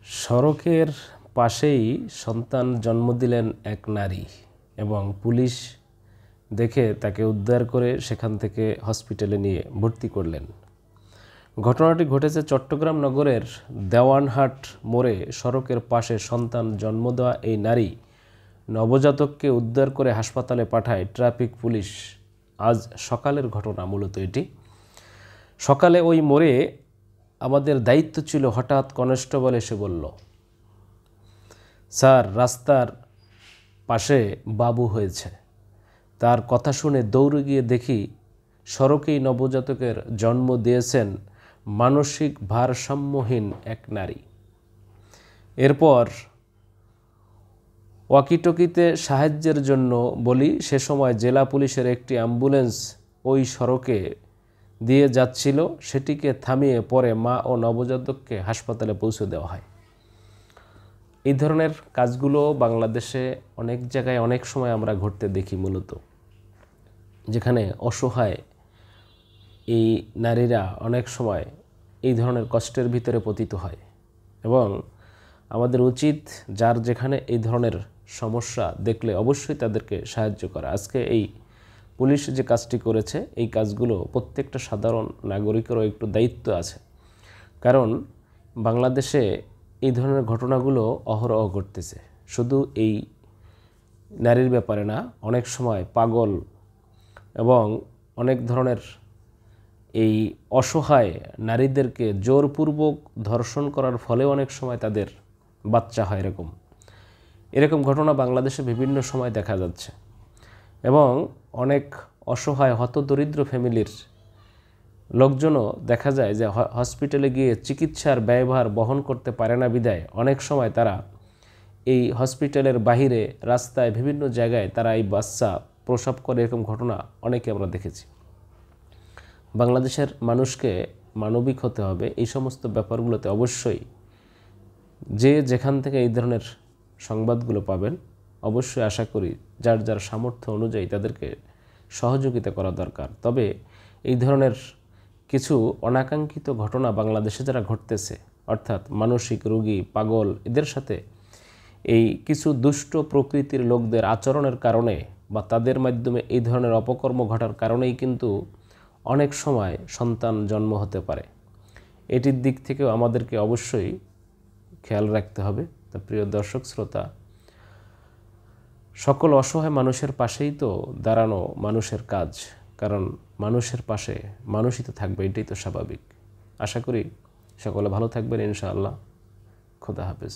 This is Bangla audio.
সড়কের পাশেই সন্তান জন্ম দিলেন এক নারী এবং পুলিশ দেখে তাকে উদ্ধার করে সেখান থেকে হসপিটালে নিয়ে ভর্তি করলেন। ঘটনাটি ঘটেছে চট্টগ্রাম নগরের দেওয়ানহাট মোড়ে। সড়কের পাশে সন্তান জন্ম দেওয়া এই নারী নবজাতককে উদ্ধার করে হাসপাতালে পাঠায় ট্রাফিক পুলিশ। আজ সকালের ঘটনা মূলত এটি। সকালে ওই মোড়ে আমাদের দায়িত্ব ছিল, হঠাৎ কনস্টেবল এসে বলল, স্যার রাস্তার পাশে বাবু হয়েছে। তার কথা শুনে দৌড়ে গিয়ে দেখি সড়কেই নবজাতকের জন্ম দিয়েছেন মানসিক ভারসাম্যহীন এক নারী। এরপর ওয়াকিটকিতে সাহায্যের জন্য বলি। সে সময় জেলা পুলিশের একটি অ্যাম্বুলেন্স ওই সড়কে দিয়ে যাচ্ছিল। সেটিকে থামিয়ে পরে মা ও নবজাতককে হাসপাতালে পৌঁছে দেওয়া হয়। এই ধরনের কাজগুলো বাংলাদেশে অনেক জায়গায় অনেক সময় আমরা ঘটতে দেখি, মূলত যেখানে অসহায় এই নারীরা অনেক সময় এই ধরনের কষ্টের ভিতরে পতিত হয়। এবং আমাদের উচিত যার যেখানে এই ধরনের সমস্যা দেখলে অবশ্যই তাদেরকে সাহায্য করা। আজকে এই পুলিশ যে কাজটি করেছে, এই কাজগুলো প্রত্যেকটা সাধারণ নাগরিকেরও একটু দায়িত্ব আছে। কারণ বাংলাদেশে এই ধরনের ঘটনাগুলো অহরহ ঘটতেছে। শুধু এই নারীর ব্যাপারে না, অনেক সময় পাগল এবং অনেক ধরনের এই অসহায় নারীদেরকে জোরপূর্বক ধর্ষণ করার ফলে অনেক সময় তাদের বাচ্চা হয়। এরকম ঘটনা বাংলাদেশে বিভিন্ন সময় দেখা যাচ্ছে। এবং অনেক অসহায় হতদরিদ্র ফ্যামিলির লোকজনও দেখা যায় যে হসপিটালে গিয়ে চিকিৎসার ব্যয়ভার বহন করতে পারে না বিধায় অনেক সময় তারা এই হসপিটালের বাহিরে রাস্তায় বিভিন্ন জায়গায় তারা এই বাচ্চা প্রসব করে। এরকম ঘটনা অনেকে আমরা দেখেছি। বাংলাদেশের মানুষকে মানবিক হতে হবে। এই সমস্ত ব্যাপারগুলোতে অবশ্যই যে যেখান থেকে এই ধরনের সংবাদগুলো পাবেন, অবশ্যই আশা করি যার যার সামর্থ্য অনুযায়ী তাদেরকে সহযোগিতা করা দরকার। তবে এই ধরনের কিছু অনাকাঙ্ক্ষিত ঘটনা বাংলাদেশে যারা ঘটতেছে, অর্থাৎ মানসিক রোগী, পাগল, এদের সাথে এই কিছু দুষ্ট প্রকৃতির লোকদের আচরণের কারণে বা তাদের মাধ্যমে এই ধরনের অপকর্ম ঘটার কারণেই কিন্তু অনেক সময় সন্তান জন্ম হতে পারে। এটির দিক থেকেও আমাদেরকে অবশ্যই খেয়াল রাখতে হবে। তা প্রিয় দর্শক শ্রোতা, সকল অসহায় মানুষের পাশেই তো দাঁড়ানো মানুষের কাজ। কারণ মানুষের পাশে মানুষই তো থাকবে, এটাই তো স্বাভাবিক। আশা করি সকলে ভালো থাকবেন ইনশাআল্লাহ। খোদা হাফেজ।